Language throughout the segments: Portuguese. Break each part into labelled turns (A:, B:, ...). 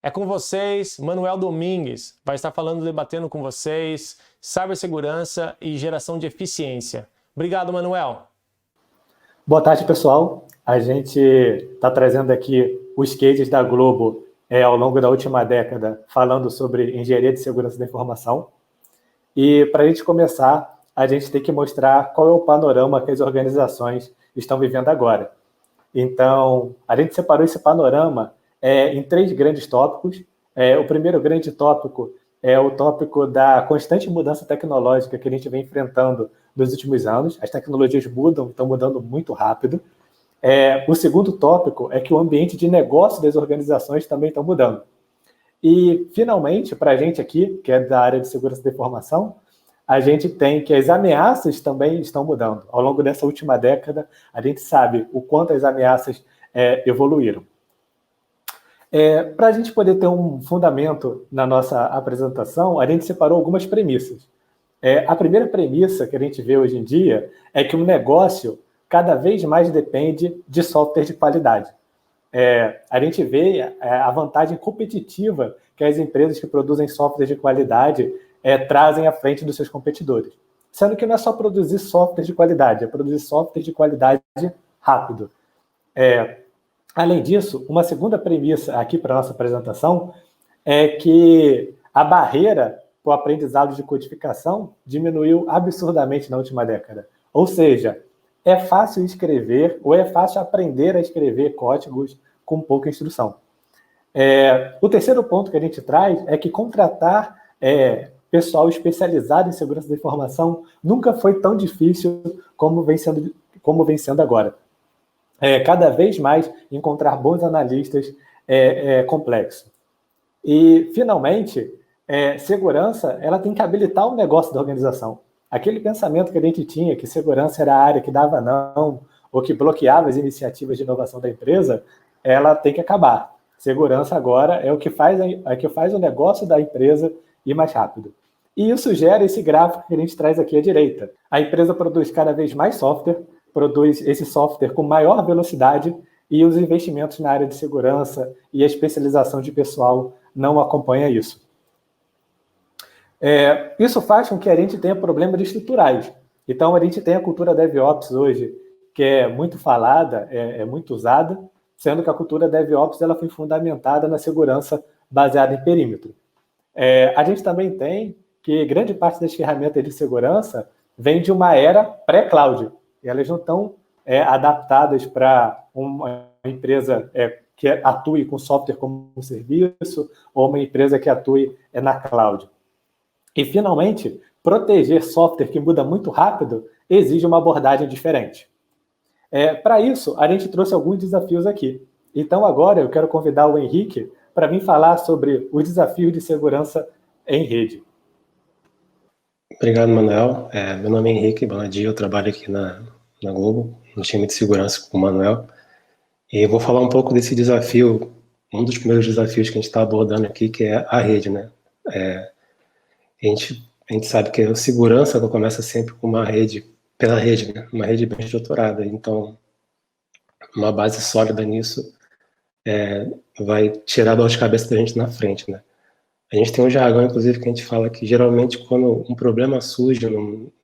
A: É com vocês, Manuel Domingues, vai estar falando, debatendo com vocês, cibersegurança e geração de eficiência. Obrigado, Manuel.
B: Boa tarde, pessoal. A gente está trazendo aqui os cases da Globo ao longo da última década, falando sobre engenharia de segurança da informação. E para a gente começar, a gente tem que mostrar qual é o panorama que as organizações estão vivendo agora. Então, a gente separou esse panorama em 3 grandes tópicos. O primeiro grande tópico é o tópico da constante mudança tecnológica que a gente vem enfrentando nos últimos anos. As tecnologias mudam, estão mudando muito rápido. O segundo tópico é que o ambiente de negócio das organizações também está mudando. E, finalmente, para a gente aqui, que é da área de segurança da informação, a gente tem que as ameaças também estão mudando. Ao longo dessa última década, a gente sabe o quanto as ameaças evoluíram. Para a gente poder ter um fundamento na nossa apresentação, a gente separou algumas premissas. A primeira premissa que a gente vê hoje em dia é que o negócio cada vez mais depende de software de qualidade. A gente vê a vantagem competitiva que as empresas que produzem software de qualidade trazem à frente dos seus competidores. Sendo que não é só produzir software de qualidade, é produzir software de qualidade rápido. Além disso, uma segunda premissa aqui para a nossa apresentação é que a barreira para o aprendizado de codificação diminuiu absurdamente na última década. Ou seja, é fácil escrever ou é fácil aprender a escrever códigos com pouca instrução. O terceiro ponto que a gente traz é que contratar pessoal especializado em segurança da informação nunca foi tão difícil como vem sendo agora. Cada vez mais encontrar bons analistas é complexo. E, finalmente, segurança ela tem que habilitar o negócio da organização. Aquele pensamento que a gente tinha que segurança era a área que dava não ou que bloqueava as iniciativas de inovação da empresa, ela tem que acabar. Segurança agora é o que faz o negócio da empresa ir mais rápido. E isso gera esse gráfico que a gente traz aqui à direita. A empresa produz cada vez mais software, produz esse software com maior velocidade e os investimentos na área de segurança e a especialização de pessoal não acompanham isso. Isso faz com que a gente tenha problemas estruturais. Então, a gente tem a cultura DevOps hoje, que é muito falada, é muito usada, sendo que a cultura DevOps ela foi fundamentada na segurança baseada em perímetro. A gente também tem que grande parte das ferramentas de segurança vem de uma era pré-cloud. E elas não estão adaptadas para uma empresa que atue com software como um serviço ou uma empresa que atue na cloud. E, finalmente, proteger software que muda muito rápido exige uma abordagem diferente. Para isso, a gente trouxe alguns desafios aqui. Então, agora, eu quero convidar o Henrique para vir falar sobre os desafios de segurança em rede.
C: Obrigado, Manuel. Meu nome é Henrique Baladia, eu trabalho aqui na Globo, no time de segurança com o Manuel. E eu vou falar um pouco desse desafio, um dos primeiros desafios que a gente está abordando aqui, que é a rede, né? A gente sabe que a segurança começa sempre com uma rede, pela rede, né? Uma rede bem estruturada. Então, uma base sólida nisso vai tirar a dor de cabeça da gente na frente, né? A gente tem um jargão, inclusive, que a gente fala que geralmente quando um problema surge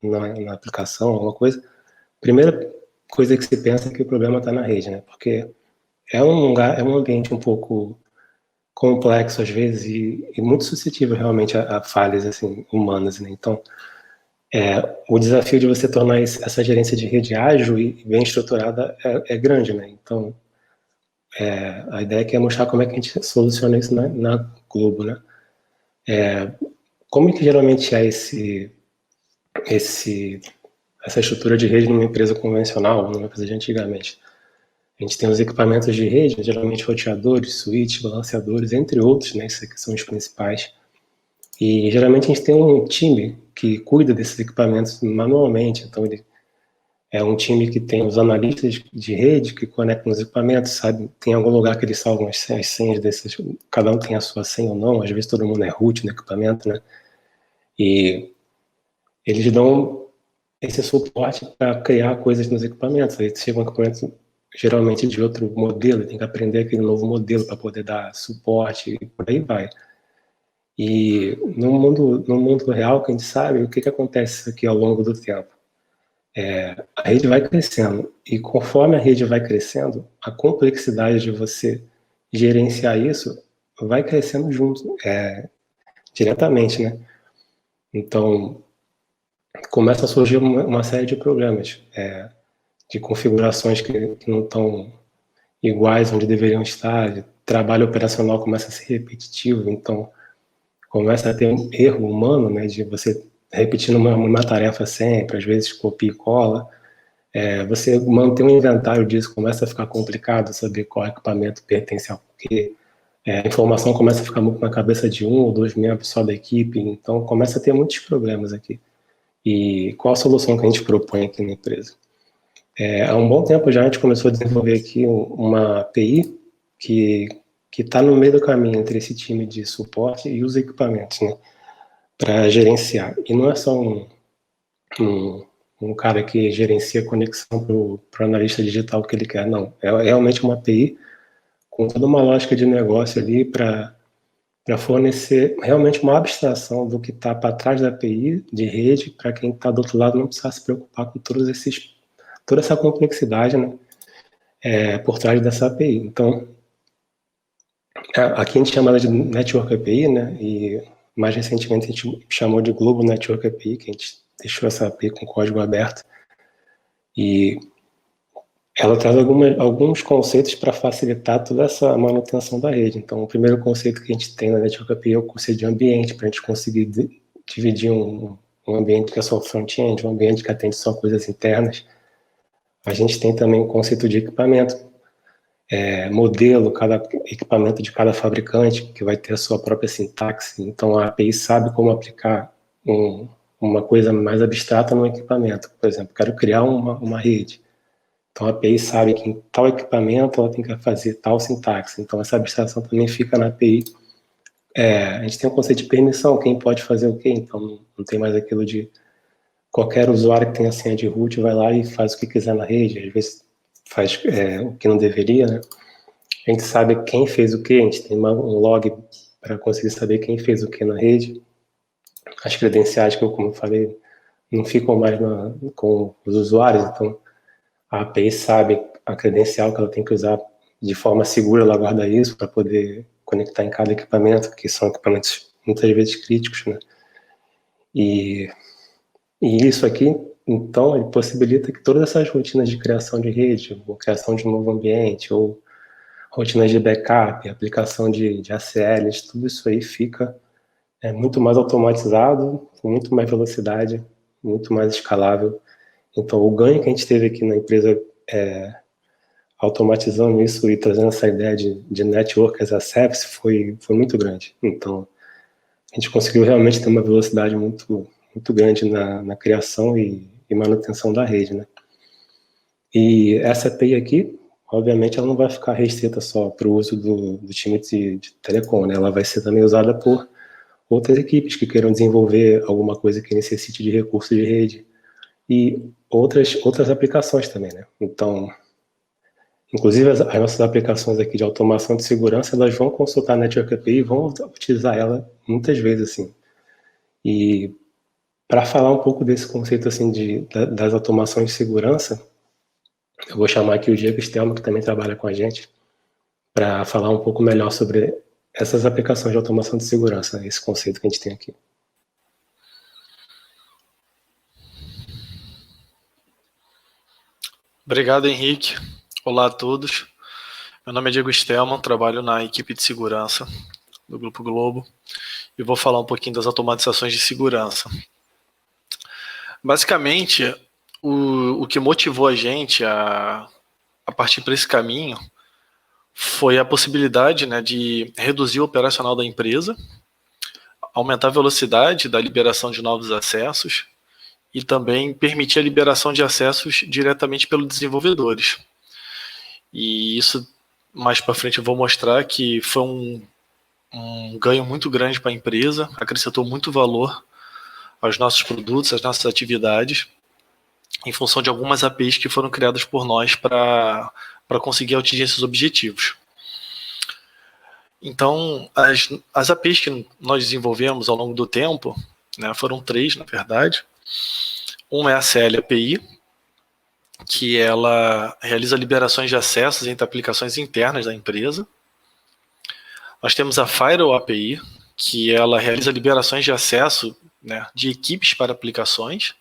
C: na aplicação, alguma coisa, a primeira coisa que se pensa é que o problema está na rede, né? Porque é um ambiente um pouco complexo às vezes e muito suscetível realmente a falhas assim, humanas, né? Então, o desafio de você tornar essa gerência de rede ágil e bem estruturada é grande, né? Então, a ideia aqui é mostrar como é que a gente soluciona isso na Globo, né? Como que geralmente é essa estrutura de rede numa empresa convencional, numa empresa de antigamente? A gente tem os equipamentos de rede, geralmente roteadores, switches, balanceadores, entre outros, né? Esses aqui são os principais. E geralmente a gente tem um time que cuida desses equipamentos manualmente, então ele é um time que tem os analistas de rede que conectam os equipamentos, sabe? Tem algum lugar que eles salvam as senhas desses, cada um tem a sua senha ou não, às vezes todo mundo é root no equipamento, né? E eles dão esse suporte para criar coisas nos equipamentos. Aí chega um equipamento geralmente de outro modelo, tem que aprender aquele novo modelo para poder dar suporte e por aí vai. E no mundo real, que a gente sabe, o que acontece aqui ao longo do tempo? A rede vai crescendo, e conforme a rede vai crescendo, a complexidade de você gerenciar isso vai crescendo junto, diretamente, né? Então, começa a surgir uma série de problemas, de configurações que não estão iguais onde deveriam estar, trabalho operacional começa a ser repetitivo, então começa a ter um erro humano, né, de você repetindo uma tarefa sempre, às vezes copia e cola, você manter um inventário disso começa a ficar complicado, saber qual equipamento pertence ao quê, a informação começa a ficar muito na cabeça de um ou dois membros só da equipe, então começa a ter muitos problemas aqui. E qual a solução que a gente propõe aqui na empresa? Há um bom tempo já a gente começou a desenvolver aqui uma API que está no meio do caminho entre esse time de suporte e os equipamentos, né, para gerenciar. E não é só um cara que gerencia a conexão para o analista digital que ele quer, não. É realmente uma API com toda uma lógica de negócio ali para fornecer realmente uma abstração do que está para trás da API de rede, para quem está do outro lado não precisar se preocupar com toda essa complexidade, né, por trás dessa API. Então, aqui a gente chama ela de Network API, né, e mais recentemente a gente chamou de Global Network API, que a gente deixou essa API com código aberto, e ela traz alguns conceitos para facilitar toda essa manutenção da rede. Então, o primeiro conceito que a gente tem na Network API é o conceito de ambiente, para a gente conseguir dividir um ambiente que é só front-end, um ambiente que atende só coisas internas. A gente tem também o conceito de equipamento, modelo, cada equipamento de cada fabricante, que vai ter a sua própria sintaxe. Então, a API sabe como aplicar uma coisa mais abstrata no equipamento. Por exemplo, quero criar uma rede. Então, a API sabe que em tal equipamento ela tem que fazer tal sintaxe. Então, essa abstração também fica na API. A gente tem um conceito de permissão, quem pode fazer o quê. Então, não tem mais aquilo de qualquer usuário que tenha senha de root vai lá e faz o que quiser na rede. Às vezes faz o que não deveria, né? A gente sabe quem fez o quê, a gente tem um log para conseguir saber quem fez o quê na rede. As credenciais, que eu, como eu falei, não ficam mais com os usuários, então a API sabe a credencial que ela tem que usar de forma segura, ela guarda isso para poder conectar em cada equipamento, que são equipamentos muitas vezes críticos, né? E isso aqui, então, ele possibilita que todas essas rotinas de criação de rede, ou criação de um novo ambiente, ou rotinas de backup, aplicação de ACLs, tudo isso aí fica muito mais automatizado, com muito mais velocidade, muito mais escalável. Então, o ganho que a gente teve aqui na empresa automatizando isso e trazendo essa ideia de Network as a Service foi muito grande. Então, a gente conseguiu realmente ter uma velocidade muito grande na criação e manutenção da rede, né? E essa API aqui, obviamente, ela não vai ficar restrita só para o uso do time de telecom, né? Ela vai ser também usada por outras equipes que queiram desenvolver alguma coisa que necessite de recursos de rede e outras aplicações também, né? Então, inclusive as nossas aplicações aqui de automação de segurança, elas vão consultar a Network API e vão utilizar ela muitas vezes, assim. E para falar um pouco desse conceito assim das automações de segurança, eu vou chamar aqui o Diego Stelma, que também trabalha com a gente, para falar um pouco melhor sobre essas aplicações de automação de segurança, esse conceito que a gente tem aqui.
D: Obrigado, Henrique. Olá a todos. Meu nome é Diego Stelman, trabalho na equipe de segurança do Grupo Globo e vou falar um pouquinho das automatizações de segurança. Basicamente, o que motivou a gente a partir para esse caminho foi a possibilidade, né, de reduzir o operacional da empresa, aumentar a velocidade da liberação de novos acessos e também permitir a liberação de acessos diretamente pelos desenvolvedores. E isso, mais para frente, eu vou mostrar que foi um ganho muito grande para a empresa, acrescentou muito valor aos nossos produtos, às nossas atividades, em função de algumas APIs que foram criadas por nós para para conseguir atingir esses objetivos. Então, as APIs que nós desenvolvemos ao longo do tempo, né, foram 3, na verdade. Uma é a CL API, que ela realiza liberações de acessos entre aplicações internas da empresa. Nós temos a Firewall API, que ela realiza liberações de acesso, né, de equipes para aplicações,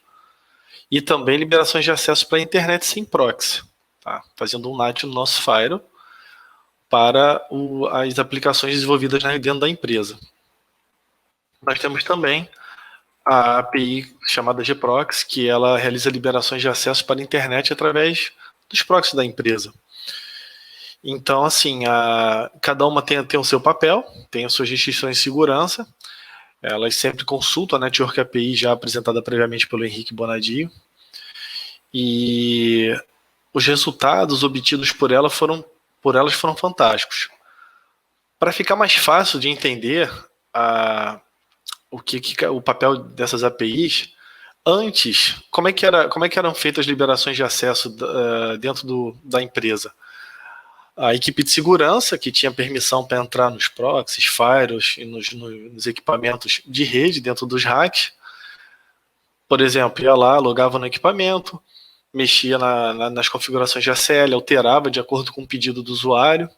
D: e também liberações de acesso para a internet sem proxy, tá? Fazendo um NAT no nosso Firewall para as aplicações desenvolvidas dentro da empresa. Nós temos também a API chamada gProxy, que ela realiza liberações de acesso para a internet através dos proxies da empresa. Então, assim, cada uma tem o seu papel, tem as suas restrições de segurança. Elas sempre consultam a Network API já apresentada previamente pelo Henrique Bonadio. E os resultados obtidos por elas foram fantásticos. Para ficar mais fácil de entender o papel dessas APIs, antes, como é que eram feitas as liberações de acesso dentro da empresa? A equipe de segurança, que tinha permissão para entrar nos proxies, firewalls e nos equipamentos de rede dentro dos racks, por exemplo, ia lá, logava no equipamento, mexia nas configurações de ACL, alterava de acordo com o pedido do usuário,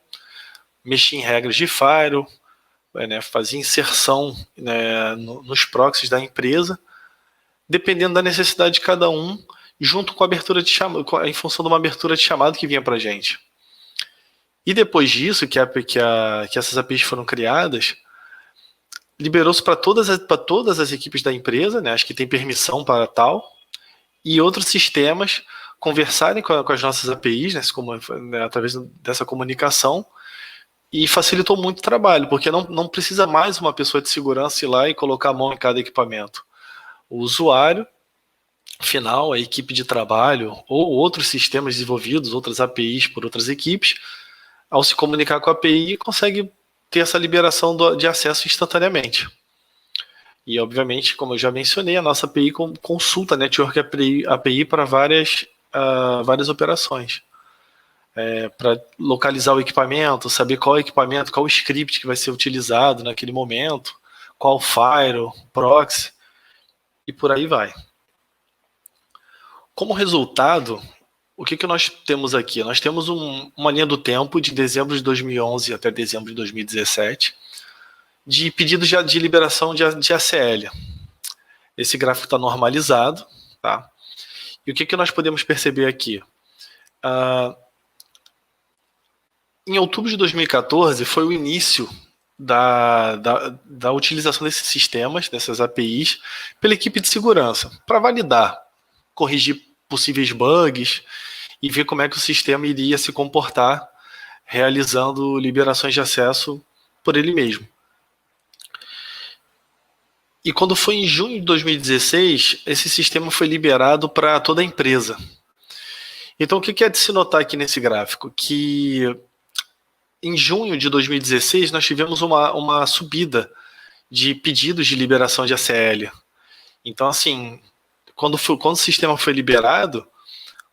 D: mexia em regras de firewall, né, fazia inserção, né, nos proxies da empresa, dependendo da necessidade de cada um, junto com a abertura de chamado, em função de uma abertura de chamado que vinha para a gente. E depois disso, que essas APIs foram criadas, liberou-se para todas as equipes da empresa, né, as que têm permissão para tal, e outros sistemas conversarem com as nossas APIs, né, através dessa comunicação, e facilitou muito o trabalho, porque não precisa mais uma pessoa de segurança ir lá e colocar a mão em cada equipamento. O usuário final, a equipe de trabalho, ou outros sistemas desenvolvidos, outras APIs por outras equipes, ao se comunicar com a API, consegue ter essa liberação de acesso instantaneamente. E, obviamente, como eu já mencionei, a nossa API consulta a Network API para várias operações. Para localizar o equipamento, saber qual equipamento, qual script que vai ser utilizado naquele momento, qual firewall, proxy, e por aí vai. Como resultado, o que nós temos aqui? Nós temos uma linha do tempo de dezembro de 2011 até dezembro de 2017, de pedidos de liberação de ACL. Esse gráfico está normalizado, tá? E o que nós podemos perceber aqui? Em outubro de 2014 foi o início da utilização desses sistemas, dessas APIs, pela equipe de segurança, para validar, corrigir possíveis bugs e ver como é que o sistema iria se comportar realizando liberações de acesso por ele mesmo. E quando foi em junho de 2016, esse sistema foi liberado para toda a empresa. Então, o que é de se notar aqui nesse gráfico? Que em junho de 2016, nós tivemos uma subida de pedidos de liberação de ACL. Então, assim, quando o sistema foi liberado,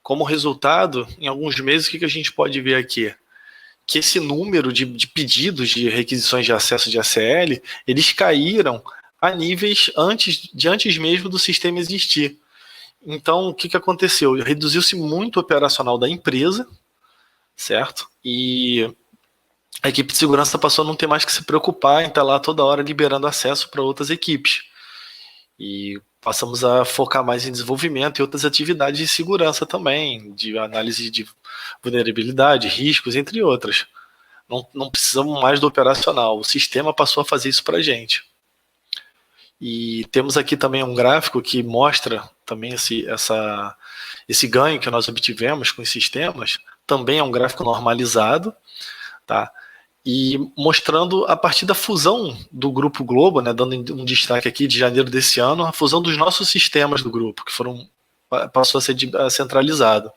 D: como resultado, em alguns meses, o que a gente pode ver aqui? Que esse número de pedidos de requisições de acesso de ACL, eles caíram a níveis antes mesmo do sistema existir. Então, o que aconteceu? Reduziu-se muito o operacional da empresa, certo? E a equipe de segurança passou a não ter mais que se preocupar em estar lá toda hora liberando acesso para outras equipes. E passamos a focar mais em desenvolvimento e outras atividades de segurança também, de análise de vulnerabilidade, riscos, entre outras. Não precisamos mais do operacional, o sistema passou a fazer isso para a gente. E temos aqui também um gráfico que mostra também esse ganho que nós obtivemos com os sistemas, também é um gráfico normalizado, tá? E mostrando a partir da fusão do Grupo Globo, né, dando um destaque aqui de janeiro desse ano, a fusão dos nossos sistemas do grupo, que passou a ser centralizado.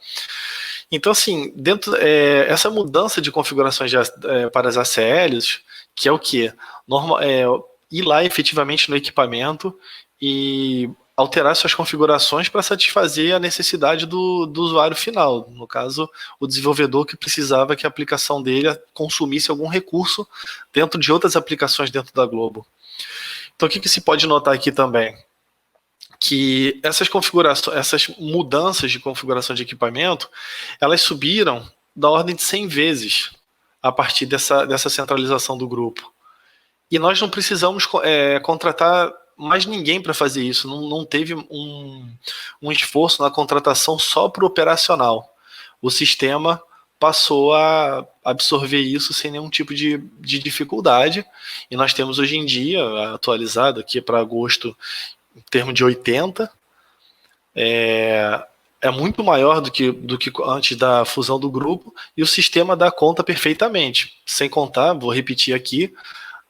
D: Então, assim, essa mudança de configurações para as ACLs, que é o quê? Ir lá efetivamente no equipamento e alterar suas configurações para satisfazer a necessidade do usuário final. No caso, o desenvolvedor que precisava que a aplicação dele consumisse algum recurso dentro de outras aplicações dentro da Globo. Então, o que se pode notar aqui também? Que essas configurações, essas mudanças de configuração de equipamento, elas subiram da ordem de 100 vezes a partir dessa centralização do grupo. E nós não precisamos contratar mais ninguém para fazer isso. Não teve um esforço na contratação só para o operacional. O sistema passou a absorver isso sem nenhum tipo de dificuldade. E nós temos hoje em dia, atualizado aqui para agosto, em termos de 80, é muito maior do que antes da fusão do grupo, e o sistema dá conta perfeitamente. Sem contar, vou repetir aqui,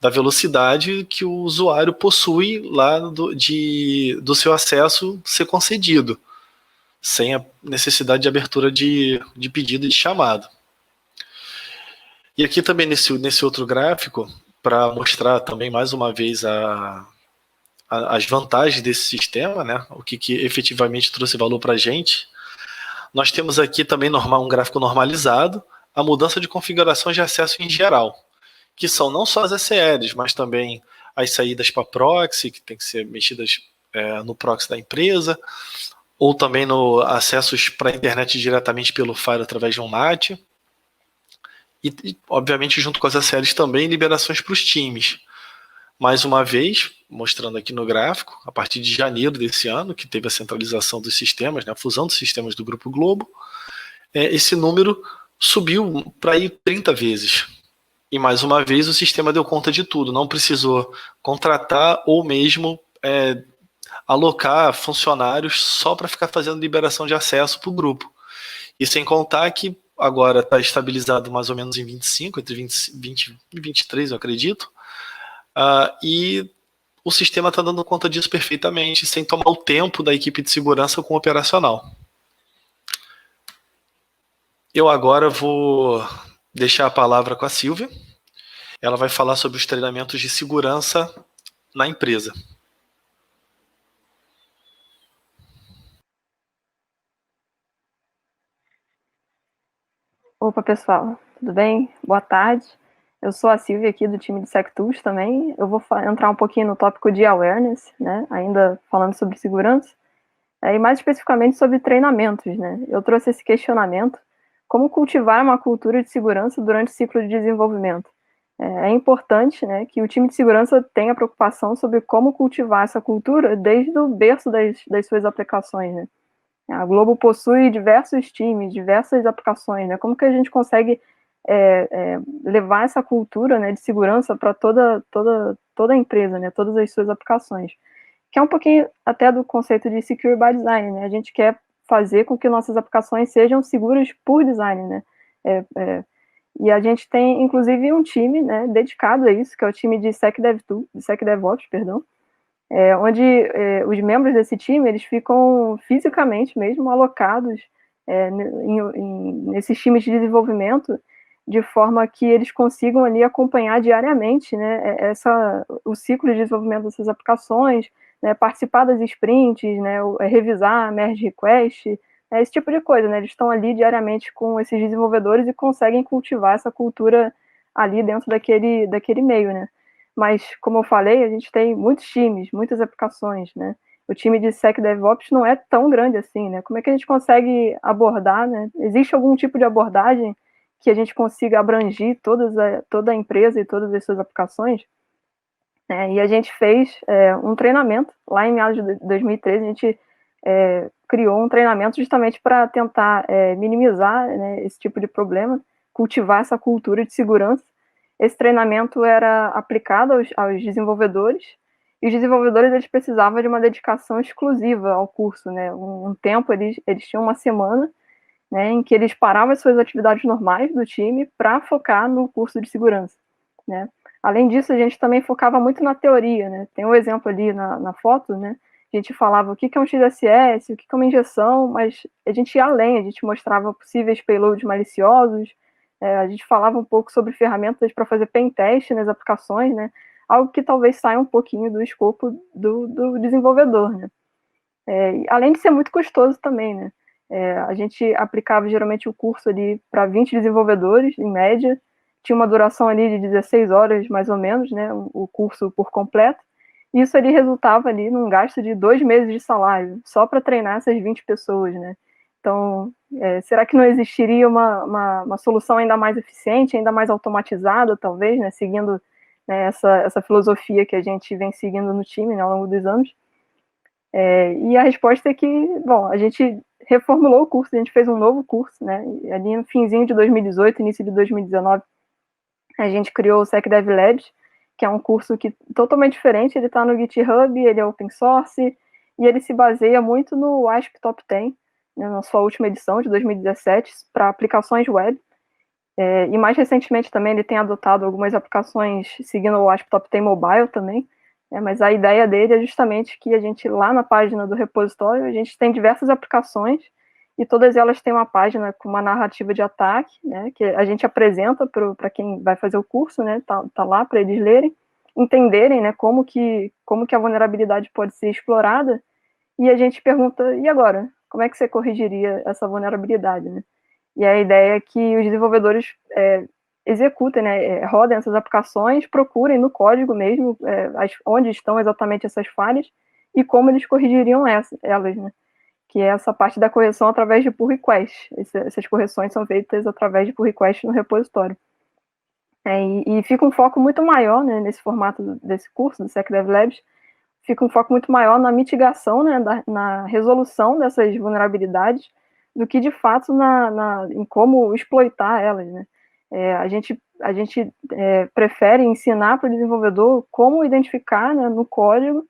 D: da velocidade que o usuário possui lá do seu acesso ser concedido, sem a necessidade de abertura de pedido e de chamado. E aqui também nesse outro gráfico, para mostrar também mais uma vez as vantagens desse sistema, né, o que efetivamente trouxe valor para a gente, nós temos aqui também um gráfico normalizado, a mudança de configurações de acesso em geral, que são não só as ACLs, mas também as saídas para proxy, que tem que ser mexidas no proxy da empresa, ou também no acessos para a internet diretamente pelo Fire através de um NAT, e obviamente junto com as ACLs também liberações para os times. Mais uma vez, mostrando aqui no gráfico, a partir de janeiro desse ano, que teve a centralização dos sistemas, né, a fusão dos sistemas do Grupo Globo, esse número subiu para ir 30 vezes. E mais uma vez o sistema deu conta de tudo, não precisou contratar ou mesmo alocar funcionários só para ficar fazendo liberação de acesso para o grupo. E sem contar que agora está estabilizado mais ou menos em 25, entre 20 e 23, eu acredito, e o sistema está dando conta disso perfeitamente, sem tomar o tempo da equipe de segurança com o operacional. Eu agora vou deixar a palavra com a Silvia. Ela vai falar sobre os treinamentos de segurança na empresa.
E: Opa, pessoal, tudo bem? Boa tarde. Eu sou a Silvia aqui do time de SecTools também. Eu vou entrar um pouquinho no tópico de awareness, né? Ainda falando sobre segurança, e mais especificamente sobre treinamentos, né? Eu trouxe esse questionamento: como cultivar uma cultura de segurança durante o ciclo de desenvolvimento? É importante, né, que o time de segurança tenha preocupação sobre como cultivar essa cultura desde o berço das suas aplicações, né? A Globo possui diversos times, diversas aplicações, né? Como que a gente consegue levar essa cultura, né, de segurança para toda a empresa, né, todas as suas aplicações? Que é um pouquinho até do conceito de Secure by Design, né? A gente quer fazer com que nossas aplicações sejam seguras por design, né? E a gente tem, inclusive, um time, né, dedicado a isso, que é o time de SecDevOps, onde os membros desse time, eles ficam fisicamente mesmo alocados nesses times de desenvolvimento, de forma que eles consigam ali acompanhar diariamente, né, o ciclo de desenvolvimento dessas aplicações, né, participar das sprints, né, revisar merge request, esse tipo de coisa, né? Eles estão ali diariamente com esses desenvolvedores e conseguem cultivar essa cultura ali dentro daquele meio, né? Mas, como eu falei, a gente tem muitos times, muitas aplicações, né? O time de SecDevOps não é tão grande assim, né? Como é que a gente consegue abordar, né? Existe algum tipo de abordagem que a gente consiga abranger toda a empresa e todas as suas aplicações? E a gente fez um treinamento, lá em meados de 2013, a gente criou um treinamento justamente para tentar minimizar, né, esse tipo de problema, cultivar essa cultura de segurança. Esse treinamento era aplicado aos desenvolvedores, e os desenvolvedores eles precisavam de uma dedicação exclusiva ao curso, né? Um tempo eles tinham uma semana, né, em que eles paravam as suas atividades normais do time para focar no curso de segurança, né? Além disso, a gente também focava muito na teoria, né? Tem um exemplo ali na foto, né? A gente falava o que é um XSS, o que é uma injeção, mas a gente ia além, a gente mostrava possíveis payloads maliciosos, a gente falava um pouco sobre ferramentas para fazer pen test nas aplicações, né? Algo que talvez saia um pouquinho do escopo do desenvolvedor, né? Além de ser muito custoso também, né? A gente aplicava geralmente o curso ali para 20 desenvolvedores, em média, tinha uma duração ali de 16 horas, mais ou menos, né? O curso por completo. Isso ali resultava ali num gasto de 2 meses de salário, só para treinar essas 20 pessoas, né? Então, será que não existiria uma solução ainda mais eficiente, ainda mais automatizada, talvez, né? Seguindo, né, essa filosofia que a gente vem seguindo no time, né, ao longo dos anos? E a resposta é que, bom, a gente reformulou o curso, a gente fez um novo curso, né? Ali no finzinho de 2018, início de 2019, a gente criou o SecDev Labs, que é um curso totalmente diferente, ele está no GitHub, ele é open source, e ele se baseia muito no ASP Top 10, né, na sua última edição, de 2017, para aplicações web. E mais recentemente também ele tem adotado algumas aplicações seguindo o ASP Top 10 Mobile também, mas a ideia dele é justamente que a gente, lá na página do repositório, a gente tem diversas aplicações, e todas elas têm uma página com uma narrativa de ataque, né, que a gente apresenta para quem vai fazer o curso, né, tá lá para eles lerem, entenderem, né, como que a vulnerabilidade pode ser explorada, e a gente pergunta, e agora? Como é que você corrigiria essa vulnerabilidade, né? E a ideia é que os desenvolvedores executem, né, rodem essas aplicações, procurem no código mesmo onde estão exatamente essas falhas e como eles corrigiriam elas, né? Que é essa parte da correção através de pull request. Essas correções são feitas através de pull request no repositório. E fica um foco muito maior, né, nesse formato desse curso, do SecDev Labs, fica um foco muito maior na mitigação, né, na resolução dessas vulnerabilidades, do que de fato em como exploitar elas, né? A gente prefere ensinar para o desenvolvedor como identificar, né, no código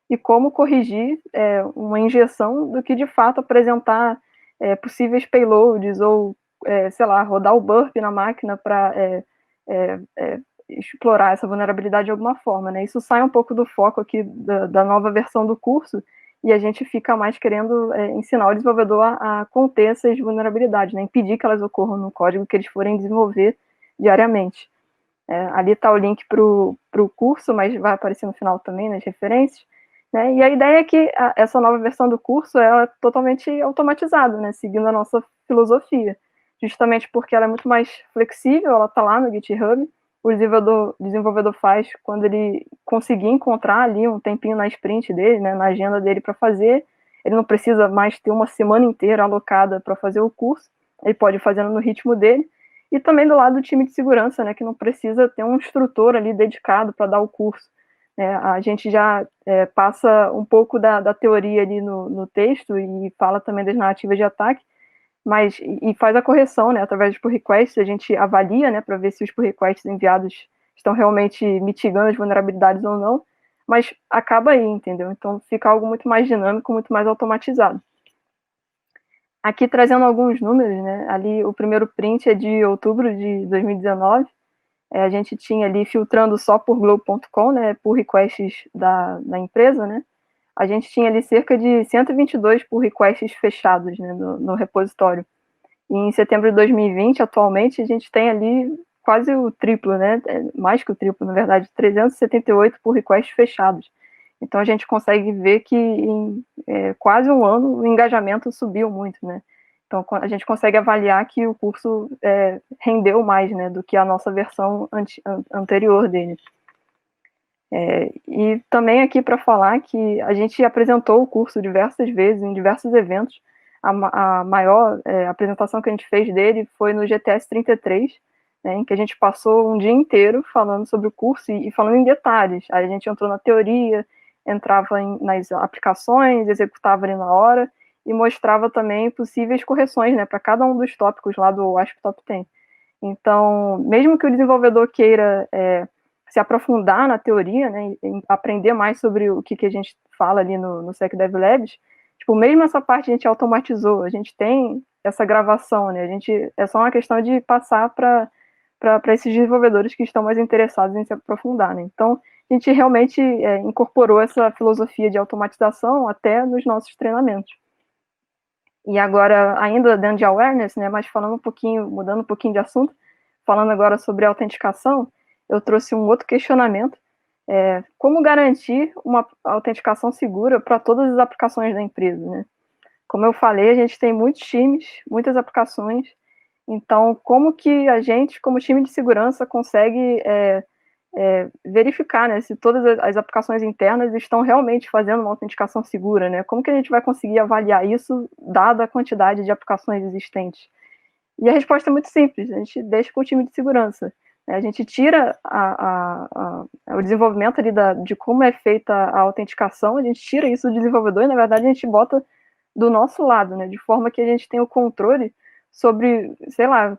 E: e como corrigir uma injeção, do que de fato apresentar possíveis payloads ou, sei lá, rodar o burp na máquina para explorar essa vulnerabilidade de alguma forma, né? Isso sai um pouco do foco aqui da nova versão do curso, e a gente fica mais querendo ensinar o desenvolvedor a conter essas vulnerabilidades, né? Impedir que elas ocorram no código que eles forem desenvolver diariamente. Ali está o link para o curso, mas vai aparecer no final também nas referências, né? E a ideia é que essa nova versão do curso é totalmente automatizada, né? Seguindo a nossa filosofia, justamente porque ela é muito mais flexível, ela está lá no GitHub, o desenvolvedor faz quando ele conseguir encontrar ali um tempinho na sprint dele, né, na agenda dele para fazer. Ele não precisa mais ter uma semana inteira alocada para fazer o curso, ele pode ir fazendo no ritmo dele. E também do lado do time de segurança, né, que não precisa ter um instrutor ali dedicado para dar o curso. A gente já passa um pouco da teoria ali no texto e fala também das narrativas de ataque, e faz a correção, né, através dos pull requests, a gente avalia, né, para ver se os pull requests enviados estão realmente mitigando as vulnerabilidades ou não, mas acaba aí, entendeu? Então fica algo muito mais dinâmico, muito mais automatizado. Aqui trazendo alguns números, né, ali o primeiro print é de outubro de 2019, a gente tinha ali, filtrando só por Globo.com, né, pull requests da empresa, né, a gente tinha ali cerca de 122 pull requests fechados, né, no repositório. E em setembro de 2020, atualmente, a gente tem ali quase o triplo, né, mais que o triplo, na verdade, 378 pull requests fechados. Então a gente consegue ver que em quase um ano o engajamento subiu muito, né. Então a gente consegue avaliar que o curso rendeu mais, né, do que a nossa versão anterior dele. E também aqui para falar que a gente apresentou o curso diversas vezes, em diversos eventos. A maior apresentação que a gente fez dele foi no GTS 33, né, em que a gente passou um dia inteiro falando sobre o curso e falando em detalhes. Aí a gente entrou na teoria, entrava nas aplicações, executava ali na hora e mostrava também possíveis correções, né, para cada um dos tópicos lá do ASP Top 10. Então, mesmo que o desenvolvedor queira se aprofundar na teoria, né, e aprender mais sobre o que a gente fala ali no SecDev Labs, tipo, mesmo essa parte a gente automatizou, a gente tem essa gravação, né, é só uma questão de passar para esses desenvolvedores que estão mais interessados em se aprofundar, né. Então, a gente realmente incorporou essa filosofia de automatização até nos nossos treinamentos. E agora, ainda dentro de awareness, né, mas mudando um pouquinho de assunto, falando agora sobre autenticação, eu trouxe um outro questionamento, como garantir uma autenticação segura para todas as aplicações da empresa, né? Como eu falei, a gente tem muitos times, muitas aplicações, então como que a gente, como time de segurança, consegue verificar, né, se todas as aplicações internas estão realmente fazendo uma autenticação segura, né? Como que a gente vai conseguir avaliar isso, dada a quantidade de aplicações existentes? E a resposta é muito simples, a gente deixa com o time de segurança. A gente tira o desenvolvimento ali de como é feita a autenticação, a gente tira isso do desenvolvedor e, na verdade, a gente bota do nosso lado, né, de forma que a gente tenha o controle sobre, sei lá,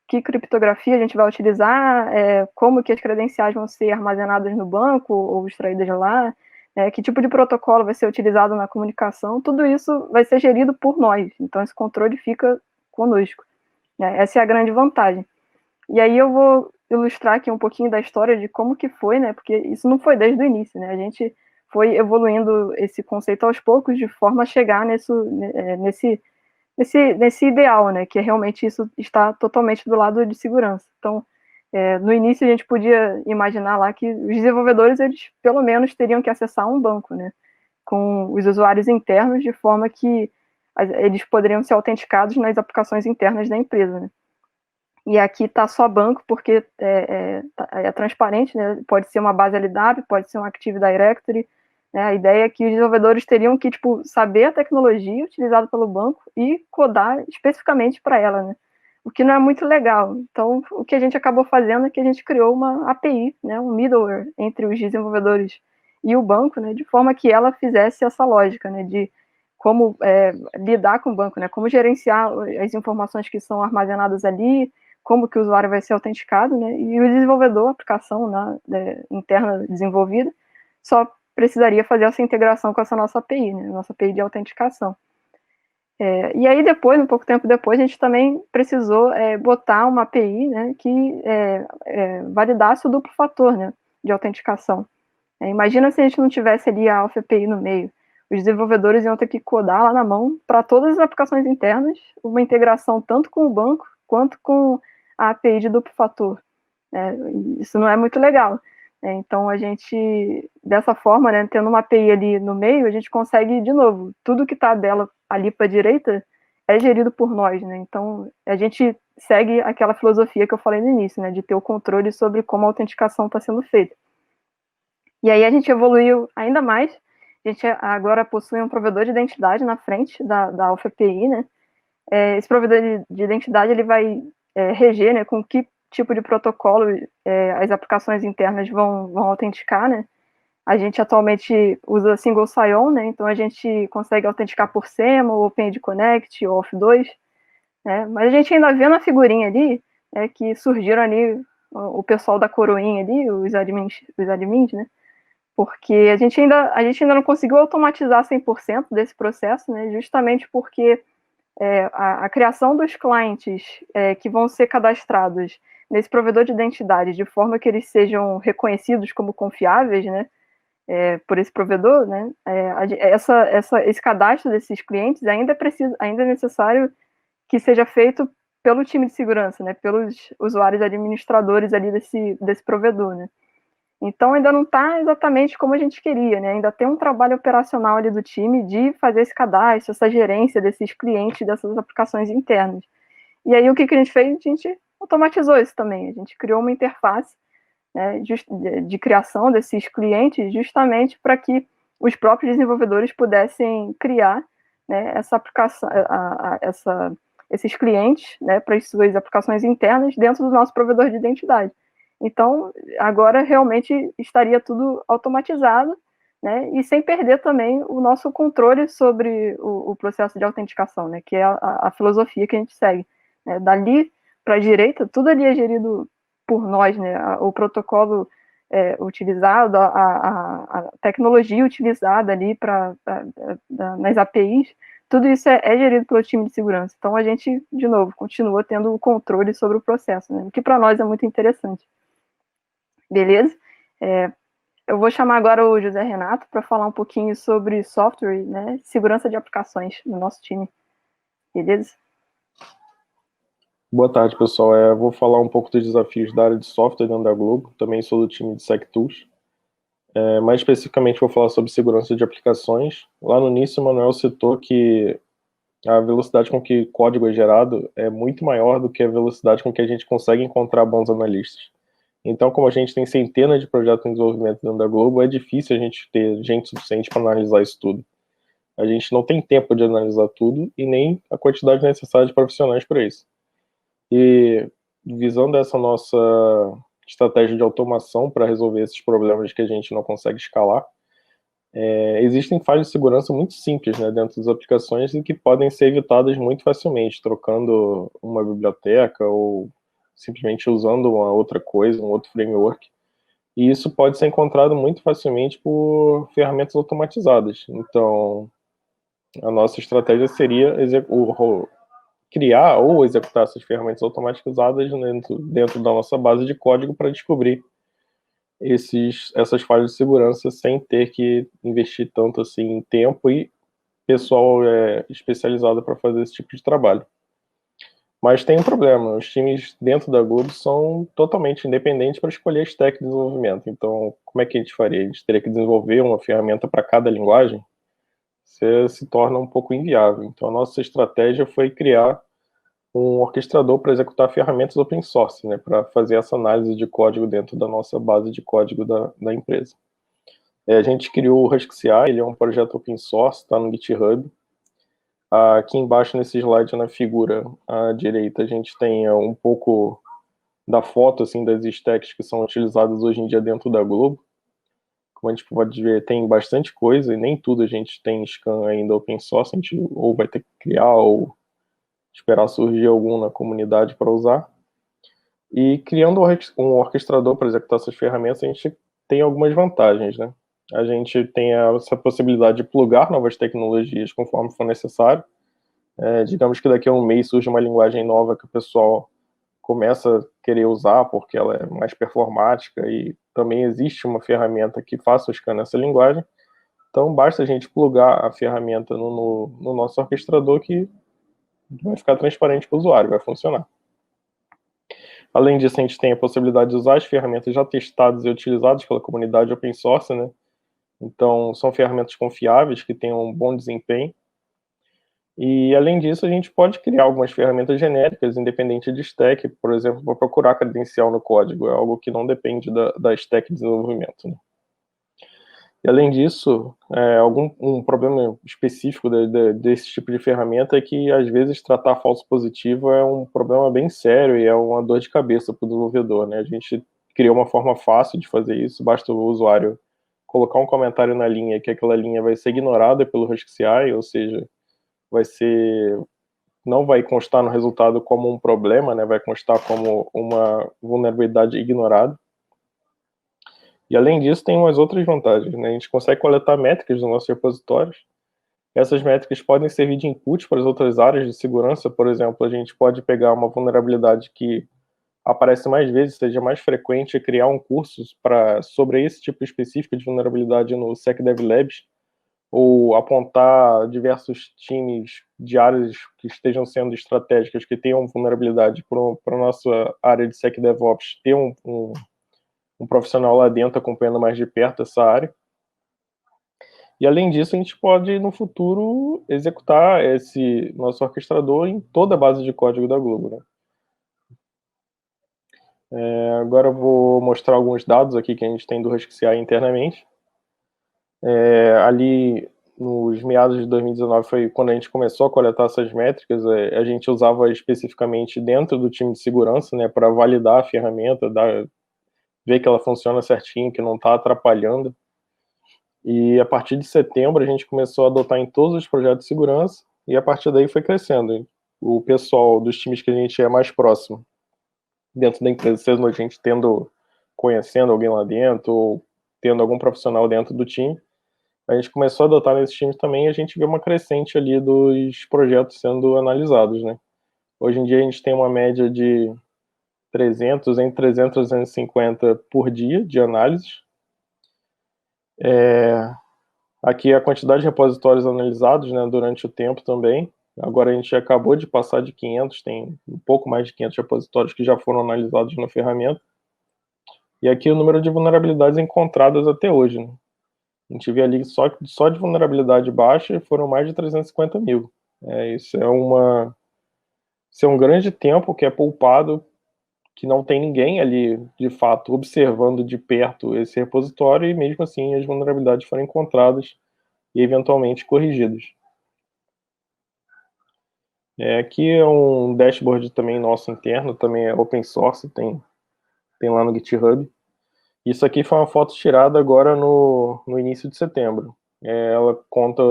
E: que criptografia a gente vai utilizar, como que as credenciais vão ser armazenadas no banco ou extraídas de lá, que tipo de protocolo vai ser utilizado na comunicação, tudo isso vai ser gerido por nós, então esse controle fica conosco. Essa é a grande vantagem. E aí eu vou ilustrar aqui um pouquinho da história de como que foi, né, porque isso não foi desde o início, né, a gente foi evoluindo esse conceito aos poucos de forma a chegar nesse ideal, né, que é realmente isso está totalmente do lado de segurança. Então, no início a gente podia imaginar lá que os desenvolvedores, eles pelo menos teriam que acessar um banco, né, com os usuários internos, de forma que eles poderiam ser autenticados nas aplicações internas da empresa, né. E aqui está só banco, porque é transparente, né, pode ser uma base LDAP, pode ser um Active Directory, né, a ideia é que os desenvolvedores teriam que, tipo, saber a tecnologia utilizada pelo banco e codar especificamente para ela, né, o que não é muito legal. Então, o que a gente acabou fazendo é que a gente criou uma API, né, um middleware entre os desenvolvedores e o banco, né, de forma que ela fizesse essa lógica, né, de como lidar com o banco, né, como gerenciar as informações que são armazenadas ali, como que o usuário vai ser autenticado, né, e o desenvolvedor, a aplicação interna desenvolvida, só precisaria fazer essa integração com essa nossa API, né, nossa API de autenticação. E aí depois, um pouco tempo depois, a gente também precisou botar uma API, né, que validasse o duplo fator, né, de autenticação. Imagina se a gente não tivesse ali a Alpha API no meio. Os desenvolvedores iam ter que codar lá na mão para todas as aplicações internas, uma integração tanto com o banco quanto com a API de duplo fator. Isso não é muito legal. Então, a gente, dessa forma, né, tendo uma API ali no meio, a gente consegue, de novo, tudo que está dela ali para a direita é gerido por nós, né? Então, a gente segue aquela filosofia que eu falei no início, né, de ter o controle sobre como a autenticação está sendo feita. E aí a gente evoluiu ainda mais, a gente agora possui um provedor de identidade na frente da Alpha API, né? Esse provedor de identidade, ele vai reger, né, com que tipo de protocolo as aplicações internas vão autenticar, né? A gente atualmente usa single sign-on, né? Então a gente consegue autenticar por SEMA, ou OpenID Connect, ou Auth2, né? Mas a gente ainda vê na figurinha ali, que surgiram ali o pessoal da coroinha ali, os admins, né? Porque a gente ainda não conseguiu automatizar 100% desse processo, né? Justamente porque a criação dos clientes que vão ser cadastrados nesse provedor de identidade, de forma que eles sejam reconhecidos como confiáveis, né, por esse provedor, né, esse cadastro desses clientes ainda é necessário que seja feito pelo time de segurança, né, pelos usuários administradores ali desse provedor, né. Então, ainda não está exatamente como a gente queria, né? Ainda tem um trabalho operacional ali do time de fazer esse cadastro, essa gerência desses clientes, dessas aplicações internas. E aí, o que a gente fez? A gente automatizou isso também. A gente criou uma interface, né, de criação desses clientes, justamente para que os próprios desenvolvedores pudessem criar, né, essa aplicação, esses clientes, né, para as suas aplicações internas dentro do nosso provedor de identidade. Então, agora realmente estaria tudo automatizado, né, e sem perder também o nosso controle sobre o processo de autenticação, né, que é a filosofia que a gente segue. Né. Dali para a direita, tudo ali é gerido por nós, né, o protocolo utilizado, a tecnologia utilizada ali nas APIs, tudo isso é gerido pelo time de segurança. Então, a gente, de novo, continua tendo o controle sobre o processo, né, o que para nós é muito interessante. Beleza? Eu vou chamar agora o José Renato para falar um pouquinho sobre software, né, segurança de aplicações no nosso time. Beleza?
F: Boa tarde, pessoal. Vou falar um pouco dos desafios da área de software dentro da Globo. Também sou do time de SecTools. Mais especificamente, vou falar sobre segurança de aplicações. Lá no início, o Manuel citou que a velocidade com que código é gerado é muito maior do que a velocidade com que a gente consegue encontrar bons analistas. Então, como a gente tem centenas de projetos em desenvolvimento dentro da Globo, é difícil a gente ter gente suficiente para analisar isso tudo. A gente não tem tempo de analisar tudo e nem a quantidade necessária de profissionais para isso. E visando essa nossa estratégia de automação para resolver esses problemas que a gente não consegue escalar, existem falhas de segurança muito simples, né, dentro das aplicações e que podem ser evitadas muito facilmente, trocando uma biblioteca ou simplesmente usando uma outra coisa, um outro framework. E isso pode ser encontrado muito facilmente por ferramentas automatizadas. Então, a nossa estratégia seria criar ou executar essas ferramentas automatizadas dentro da nossa base de código para descobrir essas falhas de segurança sem ter que investir tanto assim em tempo e pessoal especializado para fazer esse tipo de trabalho. Mas tem um problema, os times dentro da Globo são totalmente independentes para escolher a stack de desenvolvimento. Então, como é que a gente faria? A gente teria que desenvolver uma ferramenta para cada linguagem? Isso se torna um pouco inviável. Então, a nossa estratégia foi criar um orquestrador para executar ferramentas open source, né, para fazer essa análise de código dentro da nossa base de código da empresa. A gente criou o HuskCI, ele é um projeto open source, está no GitHub. Aqui embaixo nesse slide, na figura à direita, a gente tem um pouco da foto assim, das stacks que são utilizadas hoje em dia dentro da Globo. Como a gente pode ver, tem bastante coisa, e nem tudo a gente tem scan ainda open source, a gente ou vai ter que criar, ou esperar surgir algum na comunidade para usar. E criando um orquestrador para executar essas ferramentas, a gente tem algumas vantagens, né? A gente tem essa possibilidade de plugar novas tecnologias conforme for necessário. Digamos que daqui a um mês surge uma linguagem nova que o pessoal começa a querer usar porque ela é mais performática e também existe uma ferramenta que faça o scan nessa linguagem. Então, basta a gente plugar a ferramenta no nosso orquestrador que vai ficar transparente para o usuário, vai funcionar. Além disso, a gente tem a possibilidade de usar as ferramentas já testadas e utilizadas pela comunidade open source, né? Então, são ferramentas confiáveis, que têm um bom desempenho. E, além disso, a gente pode criar algumas ferramentas genéricas, independente de stack, por exemplo, para procurar credencial no código. É algo que não depende da stack de desenvolvimento, né? E, além disso, um problema específico desse tipo de ferramenta é que, às vezes, tratar falso positivo é um problema bem sério e é uma dor de cabeça para o desenvolvedor, né? A gente criou uma forma fácil de fazer isso, basta o usuário colocar um comentário na linha, que aquela linha vai ser ignorada pelo HuskCI, ou seja, não vai constar no resultado como um problema, né? Vai constar como uma vulnerabilidade ignorada. E, além disso, tem umas outras vantagens, né? A gente consegue coletar métricas dos nossos repositórios. Essas métricas podem servir de input para as outras áreas de segurança. Por exemplo, a gente pode pegar uma vulnerabilidade que aparece mais vezes, seja mais frequente, e criar um curso sobre esse tipo específico de vulnerabilidade no SecDev Labs, ou apontar diversos times de áreas que estejam sendo estratégicas, que tenham vulnerabilidade para a nossa área de SecDevOps, ter um profissional lá dentro acompanhando mais de perto essa área. E, além disso, a gente pode, no futuro, executar esse nosso orquestrador em toda a base de código da Globo, né? Agora eu vou mostrar alguns dados aqui que a gente tem do HuskCI internamente. Ali, nos meados de 2019, foi quando a gente começou a coletar essas métricas. A gente usava especificamente dentro do time de segurança, né, para validar a ferramenta, ver que ela funciona certinho, que não está atrapalhando. E, a partir de setembro, a gente começou a adotar em todos os projetos de segurança, e a partir daí foi crescendo. O pessoal dos times que a gente é mais próximo dentro da empresa, seja a gente conhecendo alguém lá dentro, ou tendo algum profissional dentro do time, a gente começou a adotar nesses times também, e a gente vê uma crescente ali dos projetos sendo analisados, né? Hoje em dia a gente tem uma média de entre 300 e 250 por dia de análises. Aqui a quantidade de repositórios analisados, né, durante o tempo também. Agora a gente acabou de passar de 500, tem um pouco mais de 500 repositórios que já foram analisados na ferramenta. E aqui o número de vulnerabilidades encontradas até hoje, né? A gente vê ali só de vulnerabilidade baixa foram mais de 350 mil. Isso é um grande tempo que é poupado, que não tem ninguém ali, de fato, observando de perto esse repositório, e mesmo assim as vulnerabilidades foram encontradas e eventualmente corrigidas. Aqui é um dashboard também nosso interno, também é open source, tem lá no GitHub. Isso aqui foi uma foto tirada agora no início de setembro. Ela conta